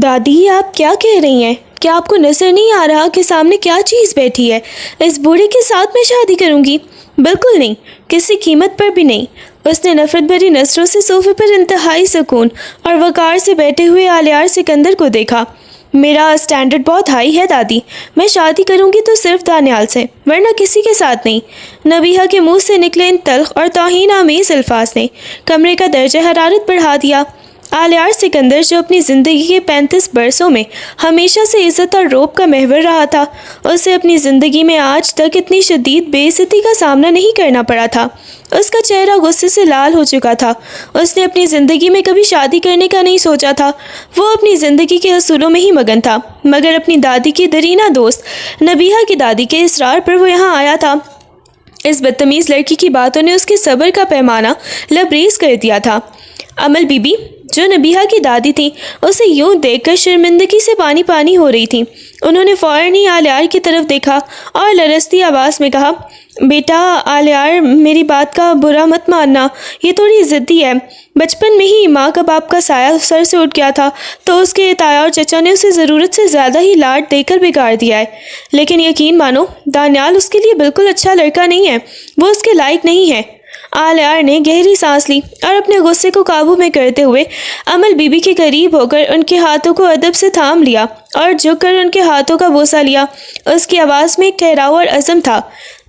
دادی آپ کیا کہہ رہی ہیں؟ کیا آپ کو نظر نہیں آ رہا کہ سامنے کیا چیز بیٹھی ہے؟ اس بوڑھے کے ساتھ میں شادی کروں گی؟ بالکل نہیں، کسی قیمت پر بھی نہیں۔ اس نے نفرت بھری نظروں سے صوفے پر انتہائی سکون اور وقار سے بیٹھے ہوئے آلیار سکندر کو دیکھا۔ میرا اسٹینڈرڈ بہت ہائی ہے دادی، میں شادی کروں گی تو صرف دانیال سے، ورنہ کسی کے ساتھ نہیں۔ نبیہہ کے منہ سے نکلے ان تلخ اور توہین آمیز الفاظ نے کمرے کا درجہ حرارت بڑھا دیا۔ آلیار سکندر، جو اپنی زندگی کے 35 برسوں میں ہمیشہ سے عزت اور رعب کا محور رہا تھا، اسے اپنی زندگی میں آج تک اتنی شدید بے عزتی کا سامنا نہیں کرنا پڑا تھا۔ اس کا چہرہ غصے سے لال ہو چکا تھا۔ اس نے اپنی زندگی میں کبھی شادی کرنے کا نہیں سوچا تھا۔ وہ اپنی زندگی کے اصولوں میں ہی مگن تھا، مگر اپنی دادی کی درینہ دوست نبیہہ کی دادی کے اصرار پر وہ یہاں آیا تھا۔ اس بدتمیز لڑکی کی باتوں نے اس کے صبر کا پیمانہ لبریز کر دیا تھا۔ امل بی بی، جو نبیہہ کی دادی تھی، اسے یوں دیکھ کر شرمندگی سے پانی پانی ہو رہی تھی۔ انہوں نے فوراً ہی آلیار کی طرف دیکھا اور لرزتی آواز میں کہا، بیٹا آلیار، میری بات کا برا مت ماننا، یہ تھوڑی ضدی ہے۔ بچپن میں ہی ماں کا باپ کا سایہ سر سے اٹھ گیا تھا تو اس کے تایا اور چچا نے اسے ضرورت سے زیادہ ہی لاڈ دے کر بگاڑ دیا ہے۔ لیکن یقین مانو، دانیال اس کے لیے بالکل اچھا لڑکا نہیں ہے، وہ اس کے لائق نہیں ہے۔ آلیار نے گہری سانس لی اور اپنے غصے کو قابو میں کرتے ہوئے امل بی بی کے قریب ہو کر ان کے ہاتھوں کو ادب سے تھام لیا اور جھک کر ان کے ہاتھوں کا بوسہ لیا۔ اس کی آواز میں ایک ٹھہراؤ اور عزم تھا۔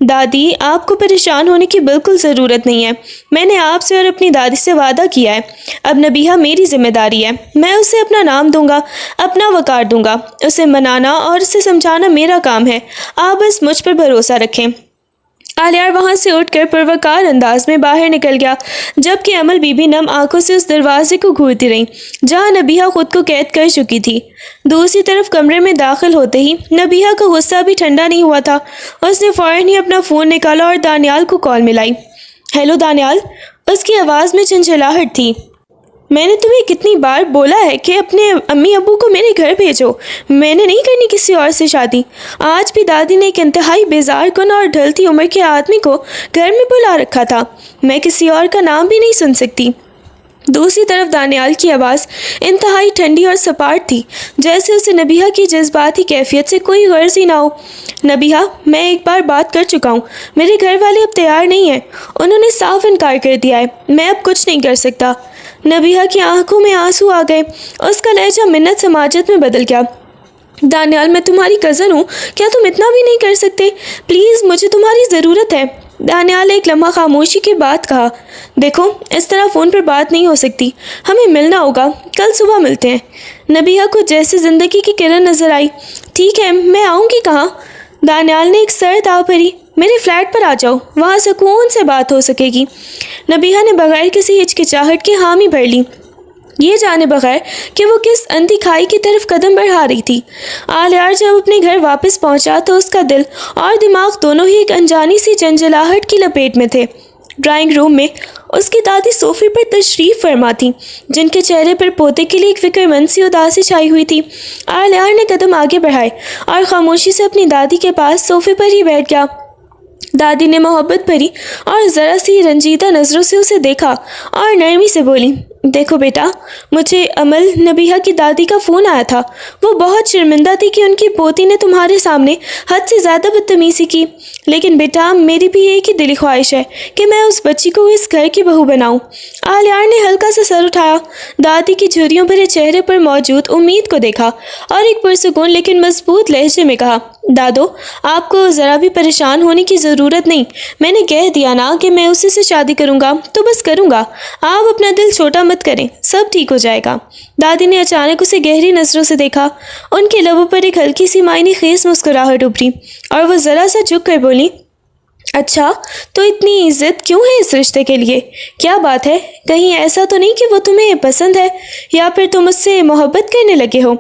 دادی، آپ کو پریشان ہونے کی بالکل ضرورت نہیں ہے۔ میں نے آپ سے اور اپنی دادی سے وعدہ کیا ہے۔ اب نبیہہ میری ذمہ داری ہے۔ میں اسے اپنا نام دوں گا، اپنا وقار دوں گا۔ اسے منانا اور اسے سمجھانا میرا کام ہے۔ آپ بس مجھ پر بھروسہ رکھیں۔ آلیار وہاں سے اٹھ کر پروقار انداز میں باہر نکل گیا، جبکہ امل بی بی نم آنکھوں سے اس دروازے کو گھورتی رہیں جہاں نبیہہ خود کو قید کر چکی تھی۔ دوسری طرف کمرے میں داخل ہوتے ہی نبیہہ کا غصہ بھی ٹھنڈا نہیں ہوا تھا۔ اس نے فوراً ہی اپنا فون نکالا اور دانیال کو کال ملائی۔ ہیلو دانیال، اس کی آواز میں چنچلاہٹ تھی۔ میں نے تمہیں کتنی بار بولا ہے کہ اپنے امی ابو کو میرے گھر بھیجو، میں نے نہیں کرنی کسی اور سے شادی۔ آج بھی دادی نے ایک انتہائی بیزار کن اور ڈھلتی عمر کے آدمی کو گھر میں بلا رکھا تھا۔ میں کسی اور کا نام بھی نہیں سن سکتی۔ دوسری طرف دانیال کی آواز انتہائی ٹھنڈی اور سپاٹ تھی، جیسے اسے نبیہہ کی جذباتی کیفیت سے کوئی غرض ہی نہ ہو۔ نبیہہ، میں ایک بار بات کر چکا ہوں، میرے گھر والے اب تیار نہیں ہیں۔ انہوں نے صاف انکار کر دیا ہے، میں اب کچھ نہیں کر سکتا۔ نبیہہ کی آنکھوں میں آنسو آ گئے، اس کا لہجہ منت سماجت میں بدل گیا۔ دانیال، میں تمہاری کزن ہوں، کیا تم اتنا بھی نہیں کر سکتے؟ پلیز، مجھے تمہاری ضرورت ہے۔ دانیال ایک لمحہ خاموشی کے بعد کہا، دیکھو، اس طرح فون پر بات نہیں ہو سکتی، ہمیں ملنا ہوگا، کل صبح ملتے ہیں۔ نبیہہ کو جیسے زندگی کی کرن نظر آئی۔ ٹھیک ہے، میں آؤں گی کہاں؟ دانیال نے ایک سرد آہ بھری، میرے فلیٹ پر آ جاؤ، وہاں سکون سے بات ہو سکے گی۔ نبیہہ نے بغیر کسی ہچکچاہٹ کے حامی بھر لی، یہ جانے بغیر کہ وہ کس اندھی کھائی کی طرف قدم بڑھا رہی تھی۔ آلیار جب اپنے گھر واپس پہنچا تو اس کا دل اور دماغ دونوں ہی ایک انجانی سی جنجلاہٹ کی لپیٹ میں تھے۔ ڈرائنگ روم میں اس کی دادی صوفے پر تشریف فرما تھیں، جن کے چہرے پر پوتے کے لیے ایک فکر مند سی اداسی چھائی ہوئی تھی۔ آلیار نے قدم آگے بڑھائے اور خاموشی سے اپنی دادی کے پاس صوفے پر ہی بیٹھ گیا۔ دادی نے محبت بھری اور ذرا سی رنجیدہ نظروں سے اسے دیکھا اور نرمی سے بولی، دیکھو بیٹا، مجھے امل، نبیہہ کی دادی کا فون آیا تھا۔ وہ بہت شرمندہ تھی کہ ان کی پوتی نے تمہارے سامنے حد سے زیادہ بدتمیزی کی، لیکن بیٹا، میری بھی ایک ہی دلی خواہش ہے کہ میں اس بچی کو اس گھر کی بہو بناؤں۔ آلیار نے ہلکا سا سر اٹھایا، دادی کی جھریوں بھرے چہرے پر موجود امید کو دیکھا اور ایک پرسکون لیکن مضبوط لہجے میں کہا، دادو، آپ کو ذرا بھی پریشان ہونے کی ضرورت نہیں۔ میں نے کہہ دیا نا کہ میں اسی سے شادی کروں گا تو بس کروں گا۔ آپ اپنا دل چھوٹا مت کریں، سب ٹھیک ہو جائے گا۔ دادی نے اچانک اسے گہری نظروں سے دیکھا۔ ان کے لبوں پر ایک ہلکی سی معنی خیز مسکراہٹ ابھری اور وہ ذرا سا جھک کر بولی، اچھا، تو اتنی ضد کیوں ہے اس رشتے کے لیے؟ کیا بات ہے؟ کہیں ایسا تو نہیں کہ وہ تمہیں پسند ہے یا پھر تم اس سے محبت کرنے لگے ہو؟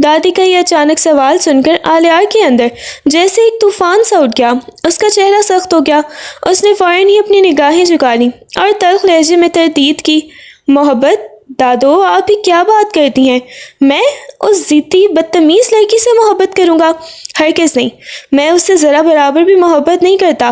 دادی کا یہ اچانک سوال سن کر آلیار کے اندر جیسے ایک طوفان سا اٹھ گیا۔ اس کا چہرہ سخت ہو گیا۔ اس نے فوراً ہی اپنی نگاہیں جھکا لیں اور تلخ لہجے میں تردید کی، محبت؟ دادو، آپ ہی کیا بات کرتی ہیں؟ میں اس ضدی بدتمیز لڑکی سے محبت کروں گا؟ ہرگز نہیں، میں اس سے ذرا برابر بھی محبت نہیں کرتا۔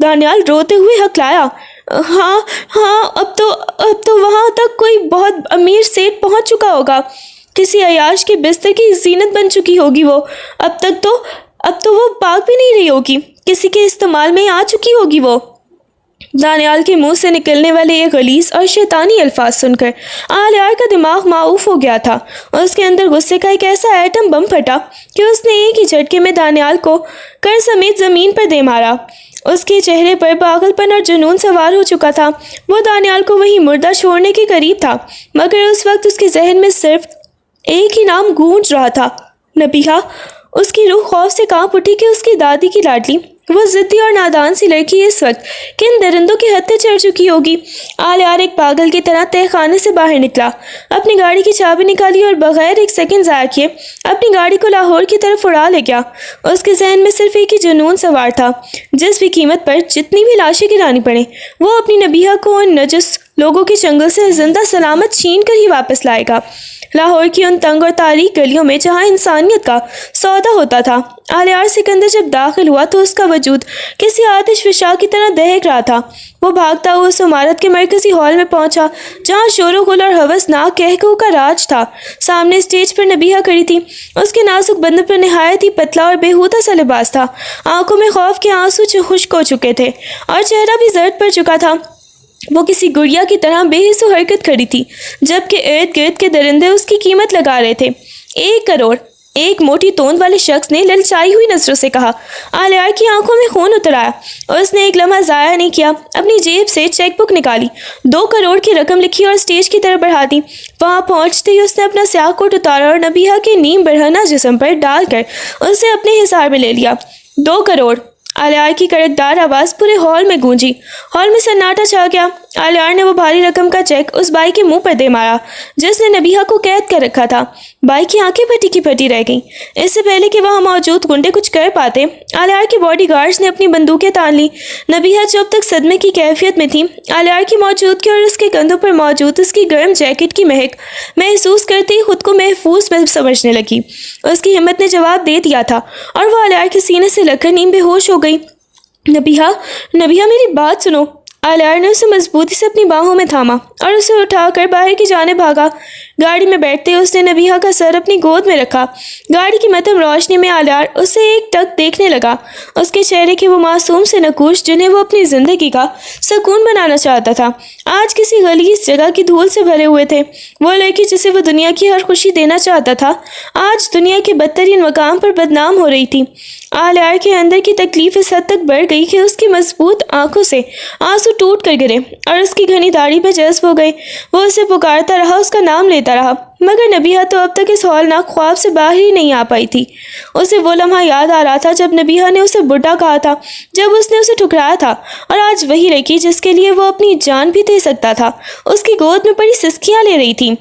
دانیال روتے ہوئے ہکلایا۔ ہاں ہاں، اب تو وہاں تک کوئی بہت امیر سیٹ پہنچ چکا ہوگا، کسی عیاش کے بستر کی زینت بن چکی ہوگی وہ۔ اب تو وہ پاک بھی نہیں رہی ہوگی، کسی کے استعمال میں آ چکی ہوگی وہ۔ دانیال کے منہ سے نکلنے والے یہ غلیظ اور شیطانی الفاظ سن کر آلیار کا دماغ معاوف ہو گیا تھا۔ اس کے اندر غصے کا ایک ایسا ایٹم بم پھٹا کہ اس نے ایک ہی جھٹکے میں دانیال کو کر سمیت زمین پر دے مارا۔ اس کے چہرے پر پاگل پن اور جنون سوار ہو چکا تھا۔ وہ دانیال کو وہیں مردہ چھوڑنے کے قریب تھا، مگر اس وقت اس کے ذہن میں صرف ایک ہی نام گونج رہا تھا، نبیہہ۔ اس کی روح خوف سے کانپ اٹھی کہ اس کی دادی کی لاڈلی، وہ ضدی اور نادان سی لڑکی اس وقت کن درندوں کے ہتھے چڑھ چکی ہوگی۔ آلیار ایک پاگل کی طرح تہہ خانے سے باہر نکلا، اپنی گاڑی کی چابی نکالی اور بغیر ایک سیکنڈ ضائع کیے اپنی گاڑی کو لاہور کی طرف اڑا لے گیا۔ اس کے ذہن میں صرف ایک ہی جنون سوار تھا، جس بھی قیمت پر جتنی بھی لاشیں گرانی پڑے وہ اپنی نبیہہ کو ان نجس لوگوں کے چنگل سے زندہ سلامت چھین کر ہی واپس لائے گا، لاہور کی ان تنگ اور تاریک گلیوں میں جہاں انسانیت کا سودا ہوتا تھا۔ آلیار سکندر جب داخل ہوا تو اس کا وجود کسی آتش فشاں کی طرح دہک رہا تھا۔ وہ بھاگتا ہوا اس عمارت کے مرکزی ہال میں پہنچا جہاں شور و غل اور ہوسناک قہقہوں کا راج تھا۔ سامنے اسٹیج پر نبیہہ کھڑی تھی، اس کے نازک بدن پر نہایت ہی پتلا اور بیہودہ سا لباس تھا، آنکھوں میں خوف کے آنسو خشک ہو چکے تھے اور چہرہ بھی زرد پڑ چکا تھا۔ وہ کسی گڑیا کی طرح بے حس و حرکت کھڑی تھی، جبکہ ارد گرد کے درندے اس کی قیمت لگا رہے تھے۔ 1 کروڑ، ایک موٹی توند والے شخص نے للچائی ہوئی نظروں سے کہا۔ آلیار کی آنکھوں میں خون اتر آیا، اس نے ایک لمحہ ضائع نہیں کیا، اپنی جیب سے چیک بک نکالی، 2 کروڑ کی رقم لکھی اور اسٹیج کی طرف بڑھا دی۔ وہاں پہنچتے ہی اس نے اپنا سیاہ کوٹ اتارا اور نبیہہ کے نیم برہنہ جسم پر ڈال کر اسے اپنے حصار میں لے لیا۔ 2 کروڑ، آلیار کی کڑکدار آواز پورے ہال میں گونجی۔ ہال میں سناٹا چھا گیا۔ آلیار نے وہ بھاری رقم کا چیک اس بائی کے منہ پر دے مارا جس نے نبیہہ کو قید کر رکھا تھا۔ بائی کی آنکھیں پھٹی کی پھٹی رہ گئیں۔ اس سے پہلے کہ وہاں موجود گنڈے کچھ کر پاتے، آلیار کے باڈی گارڈز نے اپنی بندوقیں تان لی۔ نبیہہ جو اب تک صدمے کی کیفیت میں تھی، آلیار کی موجودگی اور اس کے کندھوں پر موجود اس کی گرم جیکٹ کی مہک محسوس کرتے ہی خود کو محفوظ سمجھنے لگی۔ اس کی ہمت نے جواب دے دیا تھا اور وہ آلیار کے سینے سے لگ کر نیم بے ہوش ہو گئی۔ نبیہہ میری بات سنو۔ آلیار نے اسے مضبوطی سے اپنی باہوں میں تھاما اور اسے اٹھا کر باہر کی جانب بھاگا۔ گاڑی میں بیٹھتے ہی اس نے نبیہہ کا سر اپنی گود میں رکھا۔ گاڑی کی مدھم روشنی میں آلیار اسے ایک ٹک دیکھنے لگا۔ اس کے چہرے کے وہ معصوم سے نقوش جنہیں وہ اپنی زندگی کا سکون بنانا چاہتا تھا، آج کسی غلیظ جگہ کی دھول سے بھرے ہوئے تھے۔ وہ لڑکی جسے وہ دنیا کی ہر خوشی دینا چاہتا تھا، آج دنیا کے بدترین مقام پر بدنام ہو رہی تھی۔ آلیار کے اندر کی تکلیف اس حد تک بڑھ گئی کہ اس کی مضبوط آنکھوں سے آنسو ٹوٹ کر گرے اور اس کی گھنی داڑھی پہ جذب ہو گئے۔ وہ اسے پکارتا رہا، اس کا نام لیتا رہا، مگر نبیہہ تو اب تک اس ہولناک خواب سے باہر ہی نہیں آ پائی تھی۔ اسے وہ لمحہ یاد آ رہا تھا جب نبیہہ نے اسے بڈھا کہا تھا، جب اس نے اسے ٹھکرایا تھا، اور آج وہی لڑکی جس کے لیے وہ اپنی جان بھی دے سکتا تھا اس کی گود میں پڑی سسکیاں لے رہی تھی۔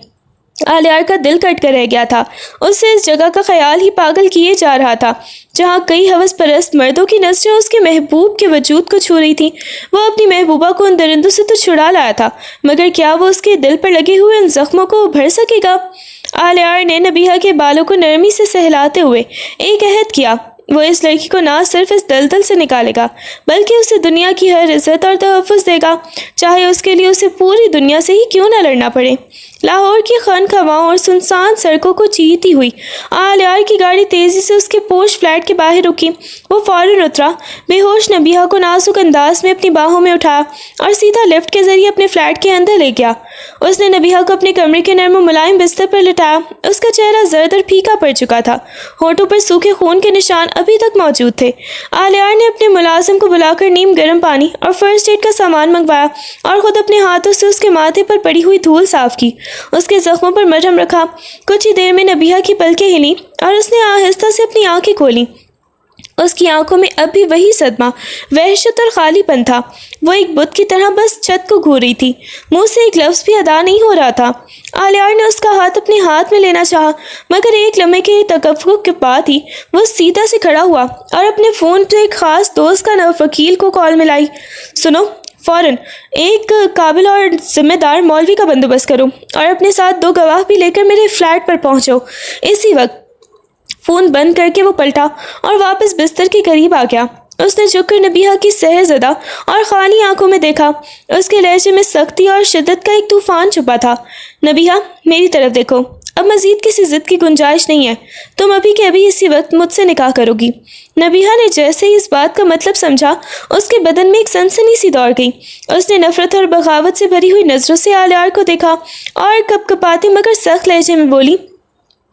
آلیار کا دل کٹ کر رہ گیا تھا۔ اس سے اس جگہ کا خیال ہی پاگل کیے جا رہا تھا جہاں کئی ہوس پرست مردوں کی نظریں اس کے محبوب کے وجود کو چھو رہی تھی۔ وہ اپنی محبوبہ کو ان درندوں سے تو چھڑا لایا تھا، مگر کیا وہ اس کے دل پر لگے ہوئے ان زخموں کو بھر سکے گا؟ آلیار نے نبیہہ کے بالوں کو نرمی سے سہلاتے ہوئے ایک عہد کیا، وہ اس لڑکی کو نہ صرف اس دلدل سے نکالے گا بلکہ اسے دنیا کی ہر عزت اور تحفظ دے گا، چاہے اس کے لیے اسے پوری دنیا سے ہی کیوں نہ لڑنا پڑے۔ لاہور کی خانقاہوں اور سنسان سڑکوں کو چیرتی ہوئی آلیار کی گاڑی تیزی سے اس کے پوش فلیٹ کے باہر رکی۔ وہ فوراً اترا، بے ہوش نبیہہ کو نازک انداز میں اپنی باہوں میں اٹھایا اور سیدھا لفٹ کے ذریعے اپنے فلیٹ کے اندر لے گیا۔ اس نے نبیہہ کو اپنے کمرے کے نرم و ملائم بستر پر لٹایا۔ اس کا چہرہ زرد اور پھیکا پڑ چکا تھا، ہونٹوں پر سوکھے خون کے نشان ابھی تک موجود تھے۔ آلیار نے اپنے ملازم کو بلا کر نیم گرم پانی اور فرسٹ ایڈ کا سامان منگوایا اور خود اپنے ہاتھوں سے اس کے ماتھے پر پڑی ہوئی دھول صاف کی، اس کے زخموں پر مرہم رکھا۔ کچھ ہی دیر میں نبیہہ کی پلکیں ہلیں اور اس نے آہستہ سے اپنی آنکھیں کھولیں۔ اس کی آنکھوں میں اب بھی وہی صدمہ، وحشت اور خالی پن تھا۔ وہ ایک بت کی طرح بس چھت کو گھور رہی تھی، منہ سے ایک لفظ بھی ادا نہیں ہو رہا تھا۔ آلیار نے اس کا ہاتھ اپنے ہاتھ میں لینا چاہا، مگر ایک لمحے کے تکفک کے بعد ہی وہ سیدھا سے کھڑا ہوا اور اپنے فون سے ایک خاص دوست کا وکیل کو کال ملائی۔ سنو، فوراً ایک قابل اور ذمہ دار مولوی کا بندوبست کرو اور اپنے ساتھ 2 گواہ بھی لے کر میرے فلیٹ پر پہنچو۔ اسی وقت فون بند کر کے وہ پلٹا اور واپس بستر کے قریب آ گیا۔ اس نے جھک کر نبیہا کی سحرزدہ اور خالی آنکھوں میں دیکھا۔ اس کے لہجے میں سختی اور شدت کا ایک طوفان چھپا تھا۔ نبیہا، میری طرف دیکھو، اب مزید کسی ضد کی گنجائش نہیں ہے، تم ابھی کے ابھی اسی وقت مجھ سے نکاح کرو گی۔ نبیہا نے جیسے ہی اس بات کا مطلب سمجھا، اس کے بدن میں ایک سنسنی سی دوڑ گئی۔ اس نے نفرت اور بغاوت سے بھری ہوئی نظروں سے آلیار کو دیکھا اور کپ کپاتے مگر سخت لہجے میں بولی،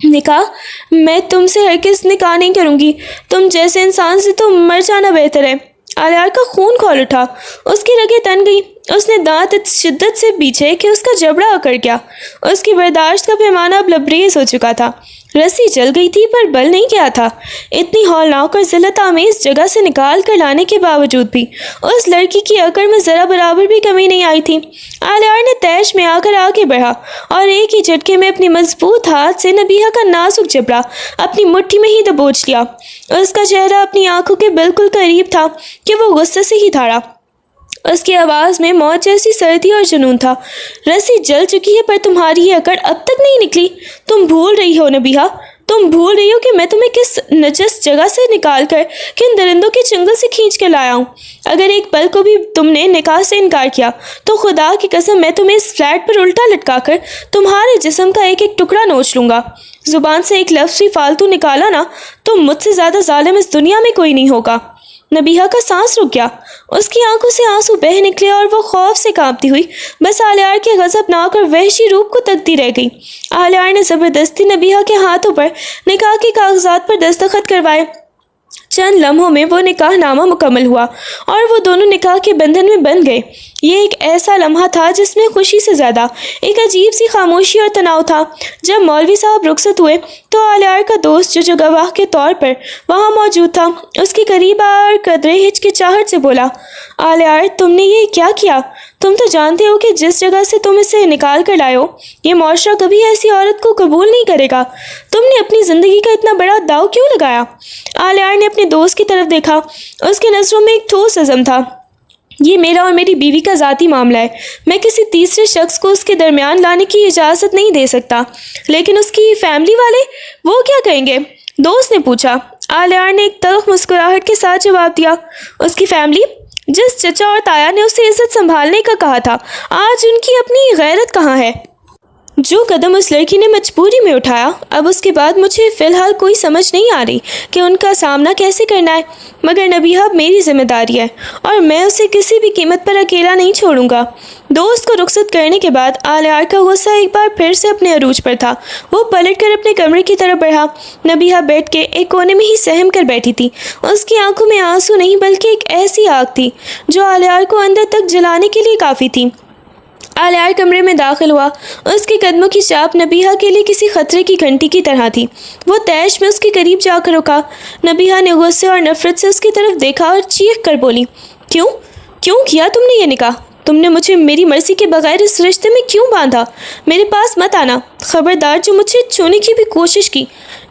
نکاح؟ میں تم سے ہرگز نکاح نہیں کروں گی، تم جیسے انسان سے تو مر جانا بہتر ہے۔ آلیار کا خون کھول اٹھا، اس کی رگیں تن گئی، اس نے دانت اس شدت سے پیچھے کہ اس کا جبڑا اکڑ گیا۔ اس کی برداشت کا پیمانہ اب لبریز ہو چکا تھا، رسی جل گئی تھی پر بل نہیں گیا تھا۔ اتنی ہولناک اور ذلت آمیز جگہ سے نکال کر لانے کے باوجود بھی اس لڑکی کی اکڑ میں ذرا برابر بھی کمی نہیں آئی تھی۔ آلیار نے تیش میں آ کر آگے بڑھا اور ایک ہی جھٹکے میں اپنی مضبوط ہاتھ سے نبیہا کا نازک جبڑا اپنی مٹھی میں ہی دبوچ لیا۔ اس کا چہرہ اپنی آنکھوں کے بالکل قریب تھا کہ وہ غصے سے ہی دھاڑا۔ اس کی آواز میں موت جیسی سردی اور جنون تھا۔ رسی جل چکی ہے پر تمہاری یہ اکڑ اب تک نہیں نکلی۔ تم بھول رہی ہو نبیہا، تم بھول رہی ہو کہ میں تمہیں کس نجس جگہ سے نکال کر کن درندوں کے چنگل سے کھینچ کے لایا ہوں۔ اگر ایک پل کو بھی تم نے نکاح سے انکار کیا تو خدا کی قسم میں تمہیں اس فلیٹ پر الٹا لٹکا کر تمہارے جسم کا ایک ایک ٹکڑا نوچ لوں گا۔ زبان سے ایک لفظ بھی فالتو نکالا نا تو مجھ سے زیادہ ظالم اس دنیا میں کوئی نہیں ہوگا۔ نبیہا کا سانس رک گیا، اس کی آنکھوں سے آنسو بہہ نکلے اور وہ خوف سے کانپتی ہوئی بس آلیار کے غضبناک اور وحشی روپ کو تکتی رہ گئی۔ آلیار نے زبردستی نبیہا کے ہاتھوں پر نکاح کے کاغذات پر دستخط کروائے۔ چند لمحوں میں وہ نکاح نامہ مکمل ہوا اور وہ دونوں نکاح کے بندھن میں بندھ گئے۔ یہ ایک ایسا لمحہ تھا جس میں خوشی سے زیادہ ایک عجیب سی خاموشی اور تناؤ تھا۔ جب مولوی صاحب رخصت ہوئے تو آلیار کا دوست جو گواہ کے طور پر وہاں موجود تھا اس کے قریب آیا اور قدرے ہچکچاہٹ سے بولا، آلیار تم نے یہ کیا کیا؟ تم تو جانتے ہو کہ جس جگہ سے تم اسے نکال کر لائے ہو یہ معاشرہ کبھی ایسی عورت کو قبول نہیں کرے گا۔ تم نے اپنی زندگی کا اتنا بڑا داؤ کیوں لگایا؟ آلیار نے اپنے دوست کی طرف دیکھا، اس کی نظروں میں ایک ٹھوس عزم تھا۔ یہ میرا اور میری بیوی کا ذاتی معاملہ ہے، میں کسی تیسرے شخص کو اس کے درمیان لانے کی اجازت نہیں دے سکتا۔ لیکن اس کی فیملی والے وہ کیا کہیں گے؟ دوست نے پوچھا۔ آلیار نے ایک تلخ مسکراہٹ کے ساتھ جواب دیا، اس کی فیملی؟ جس چچا اور تایا نے اسے عزت سنبھالنے کا کہا تھا آج ان کی اپنی غیرت کہاں ہے؟ جو قدم اس لڑکی نے مجبوری میں اٹھایا اب اس کے بعد مجھے فی الحال کوئی سمجھ نہیں آ رہی کہ ان کا سامنا کیسے کرنا ہے، مگر نبیہا میری ذمہ داری ہے اور میں اسے کسی بھی قیمت پر اکیلا نہیں چھوڑوں گا۔ دوست کو رخصت کرنے کے بعد آلیار کا غصہ ایک بار پھر سے اپنے عروج پر تھا۔ وہ پلٹ کر اپنے کمرے کی طرف بڑھا۔ نبیہا بیٹھ کے ایک کونے میں ہی سہم کر بیٹھی تھی۔ اس کی آنکھوں میں آنسو نہیں بلکہ ایک ایسی آگ تھی جو آلیار کو اندر تک جلانے کے لیے کافی تھی۔ آلیار کمرے میں داخل ہوا، اس کے قدموں کی چاپ نبیہا کے لیے کسی خطرے کی گھنٹی کی طرح تھی۔ وہ تیش میں اس کے قریب جا کر رکا۔ نبیہا نے غصے اور نفرت سے اس کی طرف دیکھا اور چیخ کر بولی، کیوں کیا تم نے یہ نکاح؟ تم نے مجھے میری مرضی کے بغیر اس رشتے میں کیوں باندھا؟ میرے پاس مت آنا، خبردار جو مجھے چھونے کی بھی کوشش کی۔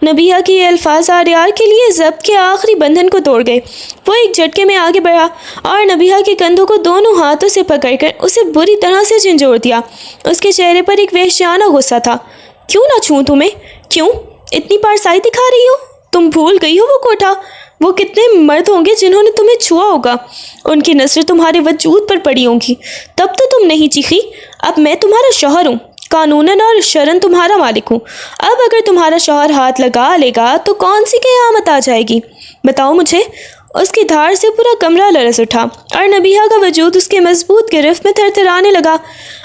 نبیہا کے یہ الفاظ آلیار کے لیے ضبط کے آخری بندھن کو توڑ گئے۔ وہ ایک جھٹکے میں آگے بڑھا اور نبیہا کے کندھوں کو دونوں ہاتھوں سے پکڑ کر اسے بری طرح سے جھنجھوڑ دیا۔ اس کے چہرے پر ایک وحشیانہ غصہ تھا۔ کیوں نہ چھوں تمہیں؟ کیوں اتنی پارسائی دکھا رہی ہو؟ تم بھول گئی ہو وہ کوٹھا؟ وہ کتنے مرد ہوں گے جنہوں نے تمہیں چھوا ہوگا؟ ان کی نظریں تمہارے وجود پر پڑی ہوں گی، تب تو تم نہیں چیخی۔ اب میں تمہارا شوہر ہوں، قانوناً اور شرعاً تمہارا مالک ہوں۔ اب اگر تمہارا شوہر ہاتھ لگا لے گا تو کون سی قیامت آ جائے گی؟ بتاؤ مجھے۔ اس کی دھاڑ سے پورا کمرہ لرز اٹھا اور نبیہا کا وجود اس کے مضبوط گرفت میں تھر تھرانے لگا۔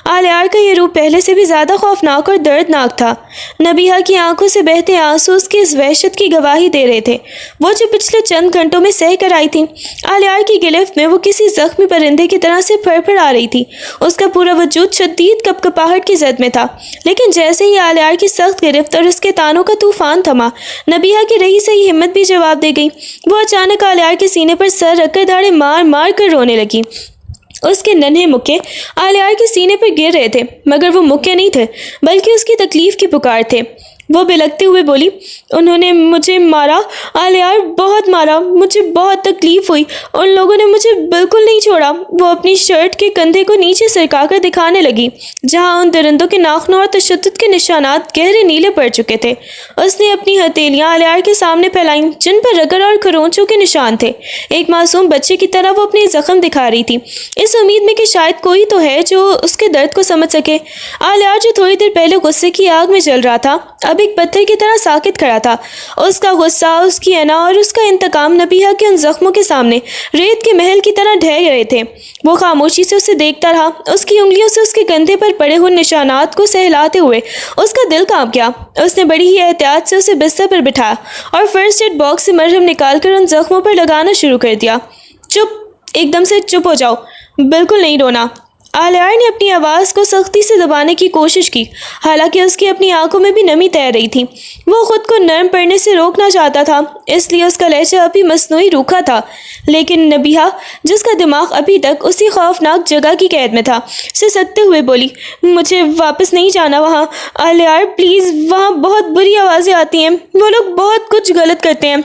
آلیار کا یہ روپ پہلے سے بھی زیادہ خوفناک اور دردناک تھا۔ نبیہا کی آنکھوں سے بہتے آنسو اس کی اس وحشت کی گواہی دے رہے تھے وہ جو پچھلے چند گھنٹوں میں سہ کر آئی تھی۔ آلیار کی گرفت میں وہ کسی زخمی پرندے کی طرح سے پھڑ پھڑ آ رہی تھی۔ اس کا پورا وجود شدید کپ کپاہٹ کی زد میں تھا، لیکن جیسے ہی آلیار کی سخت گرفت اور اس کے تانوں کا طوفان تھما، نبیہا کی رہی سہی ہمت بھی جواب دے گئی۔ وہ اچانک آلیار کے سینے پر سر رکھ کر داڑیں مار مار کر رونے لگی۔ اس کے ننھے مکے آلیار کے سینے پر گر رہے تھے، مگر وہ مکے نہیں تھے بلکہ اس کی تکلیف کی پکار تھے۔ وہ بلکتے ہوئے بولی، انہوں نے مجھے مارا آلیار، بہت مارا، مجھے بہت تکلیف ہوئی، ان لوگوں نے مجھے بالکل نہیں چھوڑا۔ وہ اپنی شرٹ کے کندھے کو نیچے سرکا کر دکھانے لگی جہاں ان درندوں کے ناخنوں اور تشدد کے نشانات گہرے نیلے پڑ چکے تھے۔ اس نے اپنی ہتھیلیاں آلیار کے سامنے پھیلائیں جن پر رگڑ اور کھرونچوں کے نشان تھے۔ ایک معصوم بچے کی طرح وہ اپنے زخم دکھا رہی تھی، اس امید میں کہ شاید کوئی تو ہے جو اس کے درد کو سمجھ سکے۔ آلیار جو تھوڑی دیر پہلے غصے کی آگ میں جل رہا تھا، اب ایک پتھر کی طرح ساکت کھڑا تھا۔ اس کا غصہ، اس کی انا اور اس کا انتقام نبیہہ کے ان زخموں کے سامنے ریت کے محل کی طرح ڈھہ گئے تھے۔ وہ خاموشی سے اسے دیکھتا رہا، اس کی انگلیوں سے اس کے کندھے پر پڑے ہوئے نشانات کو سہلاتے ہوئے اس کا دل کانپ گیا۔ اس نے بڑی ہی احتیاط سے اسے بستر پر بٹھایا اور فرسٹ ایڈ باکس سے مرہم نکال کر ان زخموں پر لگانا شروع کر دیا۔ چپ، ایک دم سے چپ ہو جاؤ، بالکل نہیں رونا۔ آلیار نے اپنی آواز کو سختی سے دبانے کی کوشش کی، حالانکہ اس کی اپنی آنکھوں میں بھی نمی تیر رہی تھی۔ وہ خود کو نرم پڑنے سے روکنا چاہتا تھا، اس لیے اس کا لہجہ ابھی مصنوعی روکھا تھا، لیکن نبیہہ، جس کا دماغ ابھی تک اسی خوفناک جگہ کی قید میں تھا، سسکتے ہوئے بولی، مجھے واپس نہیں جانا وہاں۔ آلیار پلیز، وہاں بہت بری آوازیں آتی ہیں، وہ لوگ بہت کچھ غلط کرتے ہیں،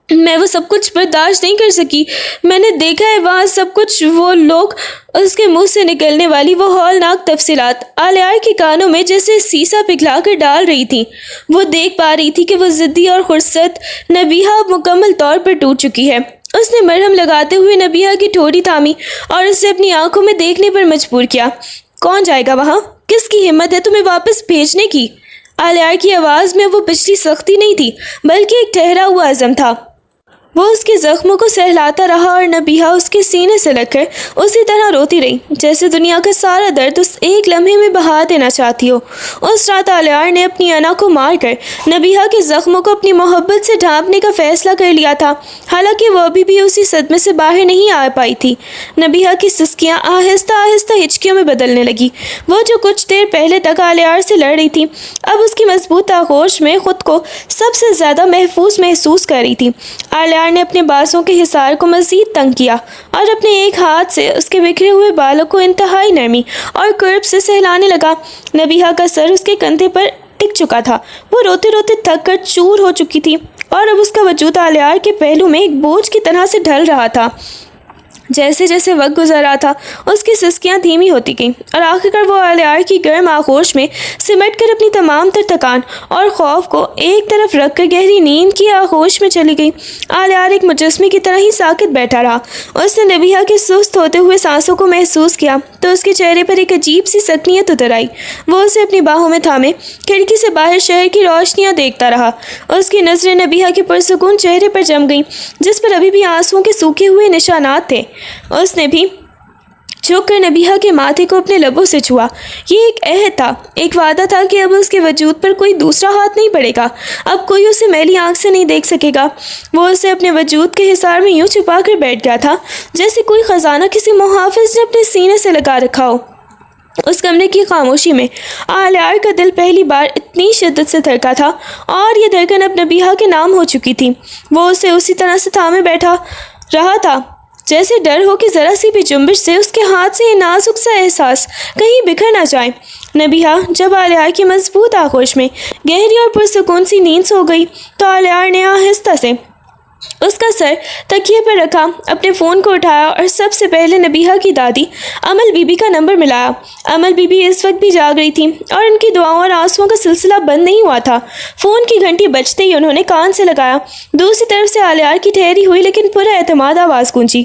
میں وہ سب کچھ برداشت نہیں کر سکی، میں نے دیکھا ہے وہاں سب کچھ، وہ لوگ۔ اس کے منہ سے نکلنے والی وہ ہولناک تفصیلات آلیار کے کانوں میں جیسے سیسا پگھلا کر ڈال رہی تھی۔ وہ دیکھ پا رہی تھی کہ وہ ضدی اور خرسد نبیہہ مکمل طور پر ٹوٹ چکی ہے۔ اس نے مرہم لگاتے ہوئے نبیہہ کی ٹھوڑی تھامی اور اسے اپنی آنکھوں میں دیکھنے پر مجبور کیا۔ کون جائے گا وہاں؟ کس کی ہمت ہے تمہیں واپس بھیجنے کی؟ آلیار کی آواز میں وہ پچھلی سختی نہیں تھی، بلکہ ایک ٹھہرا ہوا عزم تھا۔ وہ اس کے زخموں کو سہلاتا رہا اور نبیہہ اس کے سینے سے لگ کر اسی طرح روتی رہی جیسے دنیا کا سارا درد اس ایک لمحے میں بہا دینا چاہتی ہو۔ اس رات آلیار نے اپنی انا کو مار کر نبیہہ کے زخموں کو اپنی محبت سے ڈھانپنے کا فیصلہ کر لیا تھا، حالانکہ وہ ابھی بھی اسی صدمے سے باہر نہیں آ پائی تھی۔ نبیہہ کی سسکیاں آہستہ آہستہ ہچکیوں میں بدلنے لگی۔ وہ جو کچھ دیر پہلے تک آلیار سے لڑ رہی تھی، اب اس کی مضبوط آغوش میں خود کو سب سے زیادہ محفوظ محسوس کر رہی تھی۔ آلیار نے اپنے بازوں کے حصار کو مزید تنگ کیا اور اپنے ایک ہاتھ سے اس کے بکھرے ہوئے بالوں کو انتہائی نرمی اور قرب سے سہلانے لگا۔ نبیہہ کا سر اس کے کندھے پر ٹک چکا تھا، وہ روتے روتے تھک کر چور ہو چکی تھی اور اب اس کا وجود آلیار کے پہلو میں ایک بوجھ کی طرح سے ڈھل رہا تھا۔ جیسے جیسے وقت گزر رہا تھا اس کی سسکیاں دھیمی ہوتی گئیں اور آخرکار وہ آلیار کی گرم آغوش میں سمٹ کر اپنی تمام تر تھکان اور خوف کو ایک طرف رکھ کر گہری نیند کی آغوش میں چلی گئی۔ آلیار ایک مجسمے کی طرح ہی ساکت بیٹھا رہا۔ اس نے نبیہہ کے سست ہوتے ہوئے سانسوں کو محسوس کیا تو اس کے چہرے پر ایک عجیب سی سکنیت اتر آئی۔ وہ اسے اپنی باہوں میں تھامے کھڑکی سے باہر شہر کی روشنیاں دیکھتا رہا۔ اس کی نظریں نبیہہ کے پرسکون چہرے پر جم گئیں جس پر ابھی بھی آنسوؤں کے سوکھے ہوئے نشانات تھے۔ اس نے بھی جھک کر نبیہہ کے ماتھے کو اپنے لبوں سے چھوا۔ یہ ایک عہد تھا، ایک وعدہ تھا کہ اب اس کے وجود پر کوئی دوسرا ہاتھ نہیں پڑے گا، اب کوئی اسے میلی آنکھ سے نہیں دیکھ سکے گا۔ وہ اسے اپنے وجود کے حصار میں یوں چھپا کر بیٹھ گیا تھا جیسے کوئی خزانہ کسی محافظ نے اپنے سینے سے لگا رکھا ہو۔ اس کمرے کی خاموشی میں آلیار کا دل پہلی بار اتنی شدت سے دھڑکا تھا اور یہ دھڑکن اب نبیہہ کے نام ہو چکی تھی۔ وہ اسے اسی طرح سے تھامے بیٹھا رہا تھا جیسے ڈر ہو کہ ذرا سی بھی جنبش سے اس کے ہاتھ سے یہ نازک سا احساس کہیں بکھر نہ جائے۔ نبیہہ جب آلیار کی مضبوط آغوش میں گہری اور پرسکون سی نیند سو گئی تو آلیار نے آہستہ سے اس کا سر تکیے پر رکھا، اپنے فون کو اٹھایا اور سب سے پہلے نبیہہ کی دادی امل بی بی کا نمبر ملایا۔ امل بی بی اس وقت بھی جاگ رہی تھی اور ان کی دعاؤں اور آنسوؤں کا سلسلہ بند نہیں ہوا تھا۔ فون کی گھنٹی بجتے ہی انہوں نے کان سے لگایا۔ دوسری طرف سے آلیار کی ٹھہری ہوئی لیکن پورا اعتماد آواز گونجی،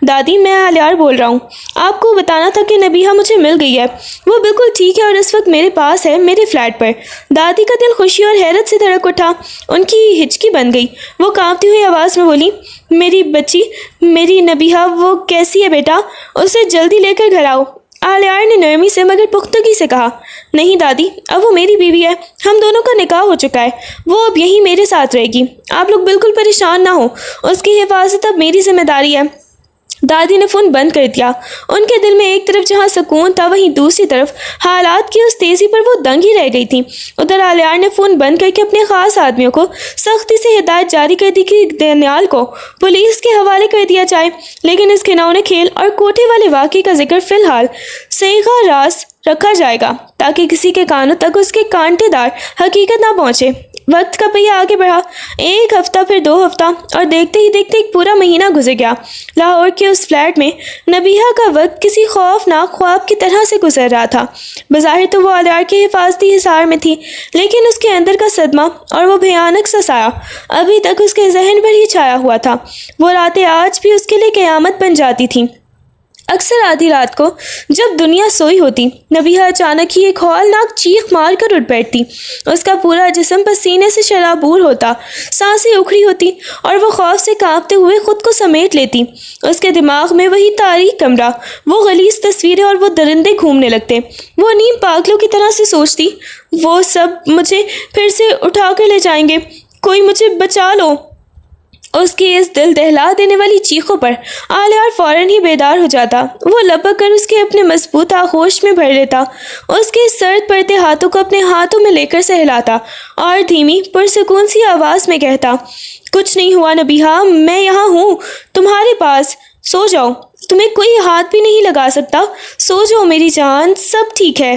دادی میں آلیار بول رہا ہوں، آپ کو بتانا تھا کہ نبیہہ مجھے مل گئی ہے، وہ بالکل ٹھیک ہے اور اس وقت میرے پاس ہے، میرے فلیٹ پر۔ دادی کا دل خوشی اور حیرت سے دھڑک اٹھا، ان کی ہچکی بن گئی۔ وہ کانپتی ہوئی آواز میں بولی، میری بچی، میری نبیہہ، وہ کیسی ہے بیٹا؟ اسے جلدی لے کر گھر آؤ۔ آلیار نے نرمی سے مگر پختگی سے کہا، نہیں دادی، اب وہ میری بیوی ہے، ہم دونوں کا نکاح ہو چکا ہے، وہ اب یہیں میرے ساتھ رہے گی، آپ لوگ بالکل پریشان نہ ہو، اس کی حفاظت اب میری ذمہ داری ہے۔ دادی نے فون بند کر دیا۔ ان کے دل میں ایک طرف جہاں سکون تھا وہیں دوسری طرف حالات کی اس تیزی پر وہ دنگ ہی رہ گئی تھی۔ ادھر آلیار نے فون بند کر کے اپنے خاص آدمیوں کو سختی سے ہدایت جاری کر دی کہ دانیال کو پولیس کے حوالے کر دیا جائے، لیکن اس گھناؤنے کھیل اور کوٹھے والے واقعے کا ذکر فی الحال سیغہ راز رکھا جائے گا تاکہ کسی کے کانوں تک اس کے کانٹے دار حقیقت نہ پہنچے۔ وقت کا پہیہ آگے بڑھا، ایک ہفتہ، پھر 2 ہفتہ، اور دیکھتے ہی دیکھتے ایک پورا مہینہ گزر گیا۔ لاہور کے اس فلیٹ میں نبیہہ کا وقت کسی خوفناک خواب کی طرح سے گزر رہا تھا۔ بظاہر تو وہ آلیار کے حفاظتی حصار میں تھی، لیکن اس کے اندر کا صدمہ اور وہ بھیانک سا سایہ ابھی تک اس کے ذہن پر ہی چھایا ہوا تھا۔ وہ راتیں آج بھی اس کے لیے قیامت بن جاتی تھیں۔ اکثر آدھی رات کو جب دنیا سوئی ہوتی، نبیہہ اچانک ہی ایک ہولناک چیخ مار کر اٹھ بیٹھتی۔ اس کا پورا جسم پسینے سے شرابور ہوتا، سانسیں اکھڑی ہوتی اور وہ خوف سے کانپتے ہوئے خود کو سمیٹ لیتی۔ اس کے دماغ میں وہی تاریک کمرہ، وہ غلیظ تصویریں اور وہ درندے گھومنے لگتے۔ وہ نیم پاگلوں کی طرح سے سوچتی، وہ سب مجھے پھر سے اٹھا کر لے جائیں گے، کوئی مجھے بچا لو۔ اس کی اس دل دہلا دینے والی چیخوں پر آلیار فوراً ہی بیدار ہو جاتا۔ وہ لپک کر اس کے اپنے مضبوط آغوش میں بھر لیتا، اس کے سرد پڑتے ہاتھوں کو اپنے ہاتھوں میں لے کر سہلاتا اور دھیمی پرسکون سی آواز میں کہتا، کچھ نہیں ہوا نبیہہ، میں یہاں ہوں تمہارے پاس، سو جاؤ، تمہیں کوئی ہاتھ بھی نہیں لگا سکتا، سو جاؤ میری جان، سب ٹھیک ہے۔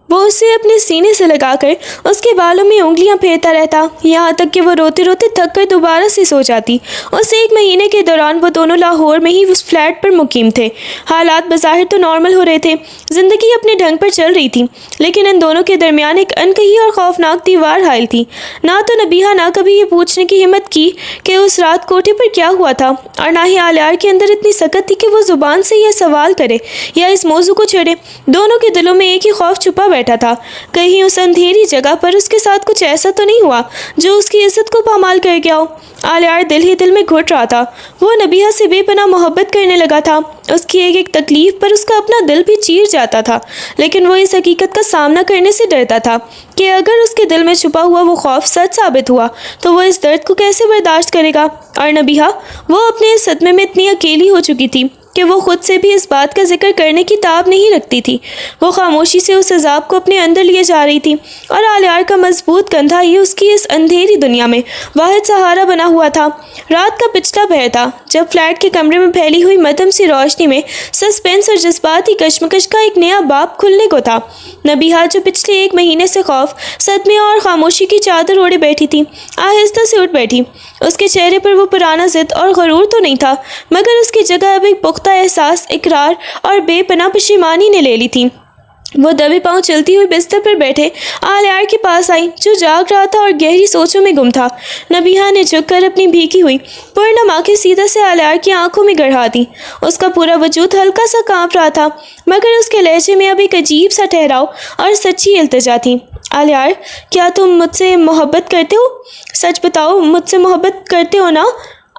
وہ اسے اپنے سینے سے لگا کر اس کے بالوں میں انگلیاں پھیرتا رہتا، یہاں تک کہ وہ روتے روتے تھک کر دوبارہ سے سو جاتی۔ اس 1 مہینے کے دوران وہ دونوں لاہور میں ہی اس فلیٹ پر مقیم تھے۔ حالات بظاہر تو نارمل ہو رہے تھے، زندگی اپنے ڈھنگ پر چل رہی تھی، لیکن ان دونوں کے درمیان ایک انکہی اور خوفناک دیوار حائل تھی۔ نہ تو نبیہہ نے کبھی یہ پوچھنے کی ہمت کی کہ اس رات کوٹھے پر کیا ہوا تھا، اور نہ ہی آلیار کے اندر اتنی سکت تھی کہ وہ زبان سے یہ سوال کرے یا اس موضوع کو چھیڑے۔ دونوں کے دلوں میں ایک ہی خوف چھپا بیٹھا تھا، کہیں اس اندھیری جگہ پر اس کے ساتھ کچھ ایسا تو نہیں ہوا جو اس کی عزت کو پامال کر گیا ہو۔ آلیار دل ہی دل میں گھٹ رہا تھا، وہ نبیہہ سے بے پناہ محبت کرنے لگا تھا، اس کی ایک ایک تکلیف پر اس کا اپنا دل بھی چیر جاتا تھا، لیکن وہ اس حقیقت کا سامنا کرنے سے ڈرتا تھا کہ اگر اس کے دل میں چھپا ہوا وہ خوف سچ ثابت ہوا تو وہ اس درد کو کیسے برداشت کرے گا۔ اور نبیہہ، وہ اپنے اس صدمے میں اتنی اکیلی ہو چکی تھی کہ وہ خود سے بھی اس بات کا ذکر کرنے کی تاب نہیں رکھتی تھی۔ وہ خاموشی سے اس عذاب کو اپنے اندر لیے جا رہی تھی، اور آلیار کا مضبوط کندھا ہی اس کی اس اندھیری دنیا میں واحد سہارا بنا ہوا تھا۔ رات کا پچھلا پہر تھا جب فلیٹ کے کمرے میں پھیلی ہوئی مدھم سی روشنی میں سسپینس اور جذباتی کشمکش کا ایک نیا باب کھلنے کو تھا۔ نبیہہ، جو پچھلے 1 مہینے سے خوف، صدمے اور خاموشی کی چادر اوڑھے بیٹھی تھی، آہستہ سے اٹھ بیٹھی۔ اس کے چہرے پر وہ پرانا ضد اور غرور تو نہیں تھا، مگر اس کی جگہ اب ایک پختہ احساس، اقرار اور بے پناہ پشیمانی نے لے لی تھی۔ وہ دبے پاؤں چلتی ہوئی بستر پر بیٹھے آلیار کے پاس آئی، جو جاگ رہا تھا اور گہری سوچوں میں گم تھا۔ نبیہہ نے جھک کر اپنی بھیگی ہوئی پرنم آنکھیں سیدھا سے آلیار کی آنکھوں میں گڑھا دی۔ اس کا پورا وجود ہلکا سا کانپ رہا تھا، مگر اس کے لہجے میں اب ایک عجیب سا ٹھہراؤ اور سچی التجا تھی۔ آلیار، کیا تم مجھ سے محبت کرتے ہو؟ سچ بتاؤ، مجھ سے محبت کرتے ہو نا؟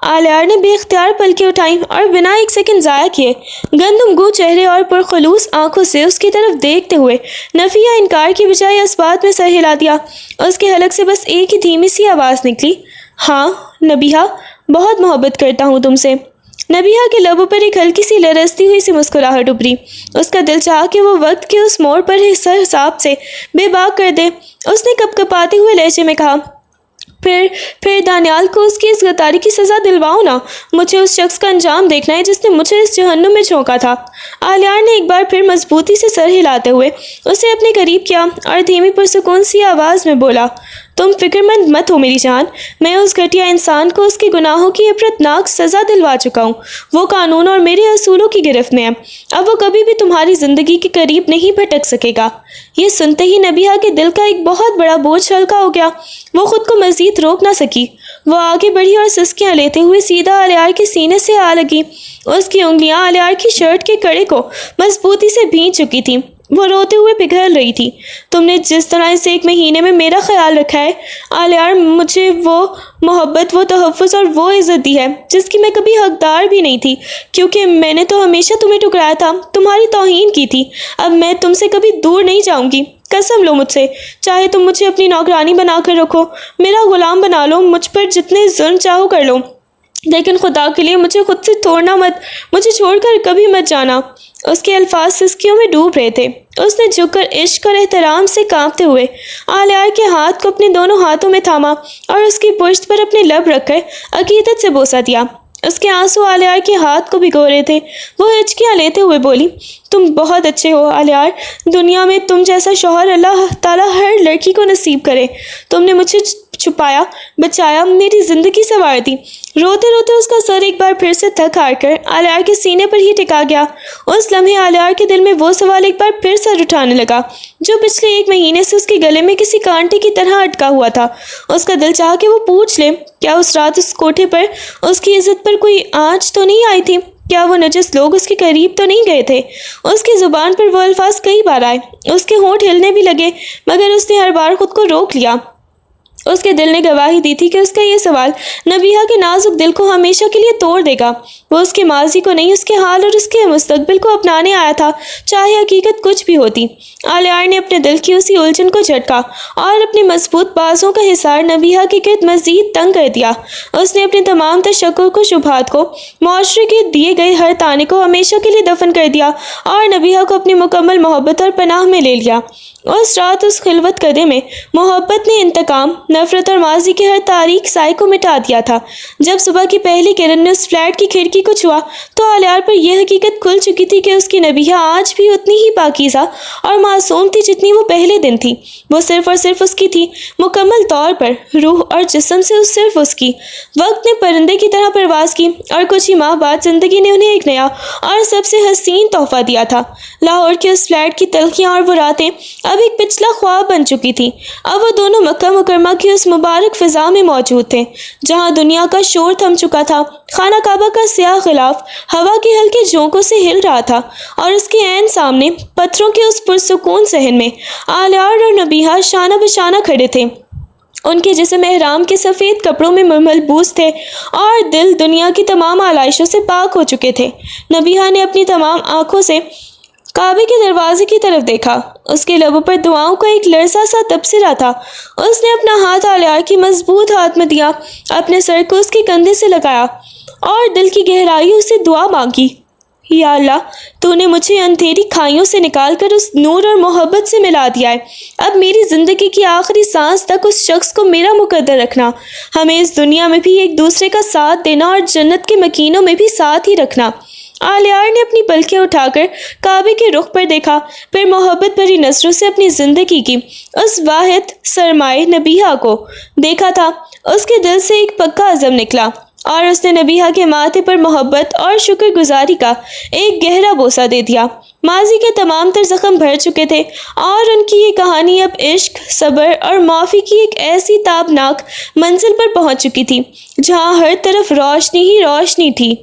آلیار نے بے اختیار پلکیں اٹھائیں اور بنا ایک سیکنڈ ضائع کیے گندم گو چہرے اور پرخلوص آنکھوں سے اس کی طرف دیکھتے ہوئے نفیہ انکار کی بجائے اس بات میں سر ہلا دیا۔ اس کے حلق سے بس ایک ہی دھیمی سی آواز نکلی، ہاں نبیہہ، بہت محبت کرتا ہوں تم سے۔ نبیہہ کے لبوں پر ایک ہلکی سی لرزتی ہوئی سی مسکراہٹ ابھری۔ اس کا دل چاہا کہ وہ وقت کے اس موڑ پر حساب سے بے باک کر دے۔ اس نے کپ کپاتے ہوئے لہجے میں کہا، پھر دانیال کو اس کی اس غداری کی سزا دلواؤ نا، مجھے اس شخص کا انجام دیکھنا ہے جس نے مجھے اس جہنم میں جھونکا تھا۔ آلیار نے ایک بار پھر مضبوطی سے سر ہلاتے ہوئے اسے اپنے قریب کیا اور دھیمی پرسکون سی آواز میں بولا، تم فکر مند مت ہو میری جان، میں اس گھٹیا انسان کو اس کے گناہوں کی عبرتناک سزا دلوا چکا ہوں۔ وہ قانون اور میرے اصولوں کی گرفت میں ہے، اب وہ کبھی بھی تمہاری زندگی کے قریب نہیں بھٹک سکے گا۔ یہ سنتے ہی نبیہہ کے دل کا ایک بہت بڑا بوجھ ہلکا ہو گیا۔ وہ خود کو مزید روک نہ سکی، وہ آگے بڑھی اور سسکیاں لیتے ہوئے سیدھا آلیار کے سینے سے آ لگی۔ اس کی انگلیاں آلیار کی شرٹ کے کڑے کو مضبوطی سے بھینچ چکی تھیں، وہ روتے ہوئے پگھل رہی تھی۔ تم نے جس طرح اس 1 مہینے میں میرا خیال رکھا ہے آلیار، مجھے وہ محبت، وہ تحفظ اور وہ عزت دی ہے جس کی میں کبھی حقدار بھی نہیں تھی، کیونکہ میں نے تو ہمیشہ تمہیں ٹکرایا تھا، تمہاری توہین کی تھی۔ اب میں تم سے کبھی دور نہیں جاؤں گی، قسم لو مجھ سے، چاہے تم مجھے اپنی نوکرانی بنا کر رکھو، میرا غلام بنا لو، مجھ پر جتنے ظلم چاہو کر لو، لیکن خدا کے لیے مجھے خود سے توڑنا مت، مجھے چھوڑ کر کبھی مت جانا۔ اس کے الفاظ سسکیوں میں ڈوب رہے تھے۔ اس نے جھک کر عشق اور احترام سے کانپتے ہوئے آلیار کے ہاتھ کو اپنے دونوں ہاتھوں میں تھاما اور اس کی پشت پر اپنے لب رکھ کر عقیدت سے بوسہ دیا۔ اس کے آنسو آلیار کے ہاتھ کو بھگو رہے تھے۔ وہ ہچکیاں لیتے ہوئے بولی، تم بہت اچھے ہو آلیار، دنیا میں تم جیسا شوہر اللہ تعالیٰ ہر لڑکی کو نصیب کرے۔ تم نے مجھے چھپایا، بچایا، میری زندگی سنوار دی۔ روتے روتے اس کا سر ایک بار پھر سے تھک ہار کر آلیار کے سینے پر ہی ٹکا گیا۔ اس لمحے آلیار کے دل میں وہ سوال ایک بار پھر سر اٹھانے لگا جو پچھلے 1 مہینے سے اس کے گلے میں کسی کانٹے کی طرح اٹکا ہوا تھا۔ اس کا دل چاہا کہ وہ پوچھ لے، کیا اس رات اس کوٹھے پر اس کی عزت پر کوئی آنچ تو نہیں آئی تھی؟ کیا وہ نجس لوگ اس کے قریب تو نہیں گئے تھے؟ اس کی زبان پر وہ الفاظ کئی بار آئے، اس کے ہونٹ ہلنے بھی لگے، مگر اس نے ہر بار خود کو روک لیا۔ اس کے دل نے گواہی دی تھی کہ اس کا یہ سوال نبیہہ کے نازک دل کو ہمیشہ کے لیے توڑ دے گا۔ وہ اس کے ماضی کو نہیں، اس کے حال اور اس کے مستقبل کو اپنانے آیا تھا، چاہے حقیقت کچھ بھی ہوتی۔ آلیار نے اپنے دل کی اسی الجھن کو جھٹکا اور اپنی مضبوط بازوں کا حصار نبیہہ کے گرد مزید تنگ کر دیا۔ اس نے اپنے تمام تشکک و شبہات کو، معاشرے کے دیے گئے ہر طعنے کو ہمیشہ کے لیے دفن کر دیا اور نبیہہ کو اپنی مکمل محبت اور پناہ میں لے لیا۔ اس رات اس خلوت کدے میں محبت نے انتقام، نفرت اور ماضی کے ہر تاریک سائے کو مٹا دیا تھا۔ جب صبح کی پہلی کرن نے اس فلیٹ کی کھڑکی کو چھوا تو آلیار پر یہ حقیقت کھل چکی تھی کہ اس کی نبیہہ آج بھی اتنی ہی پاکیزہ اور معصوم تھی جتنی وہ پہلے دن تھی۔ وہ صرف اور صرف اس کی تھی، مکمل طور پر روح اور جسم سے صرف اس کی۔ وقت نے پرندے کی طرح پرواز کی اور کچھ ہی ماہ بعد زندگی نے انہیں ایک نیا اور سب سے حسین تحفہ دیا تھا۔ لاہور کے اس فلیٹ کی تلخیاں اور وہ راتیں اب ایک پچھلا خواب بن چکی تھی۔ اب وہ دونوں مکہ مکرمہ کی اس مبارک فضا میں موجود تھے جہاں دنیا کا شور تھم چکا تھا، خانہ کعبہ کا سیاہ غلاف ہوا کے ہلکے جھونکوں سے ہل رہا تھا، اور اس کے عین سامنے پتھروں کے اس پرسکون صحن میں آلیار اور نبیہہ شانہ بشانہ کھڑے تھے۔ ان کے جسم احرام کے سفید کپڑوں میں ملبوس تھے اور دل دنیا کی تمام آلائشوں سے پاک ہو چکے تھے۔ نبیہہ نے اپنی تمام آنکھوں سے کعبے کے دروازے کی طرف دیکھا۔ اس کے لبوں پر دعاؤں کا ایک لرزہ سا تبصرہ تھا۔ اس نے اپنا ہاتھ آلیار کی مضبوط ہاتھ میں دیا، اپنے سر کو اس کے کندھے سے لگایا اور دل کی گہرائیوں سے دعا مانگی، یا اللہ، تو نے مجھے اندھیری کھائیوں سے نکال کر اس نور اور محبت سے ملا دیا ہے۔ اب میری زندگی کی آخری سانس تک اس شخص کو میرا مقدر رکھنا، ہمیں اس دنیا میں بھی ایک دوسرے کا ساتھ دینا اور جنت کے مکینوں میں بھی ساتھ ہی رکھنا۔ آلیار نے اپنی پلکیں اٹھا کر کعبے کے رخ پر دیکھا، پھر محبت بھری نظروں سے اپنی زندگی کی اس واحد سرمائے نبیہہ کو دیکھا تھا۔ اس کے دل سے ایک پکا عزم نکلا اور اس نے نبیہہ کے ماتھے پر محبت اور شکر گزاری کا ایک گہرا بوسہ دے دیا۔ ماضی کے تمام تر زخم بھر چکے تھے اور ان کی یہ کہانی اب عشق، صبر اور معافی کی ایک ایسی تابناک منزل پر پہنچ چکی تھی جہاں ہر طرف روشنی ہی روشنی تھی۔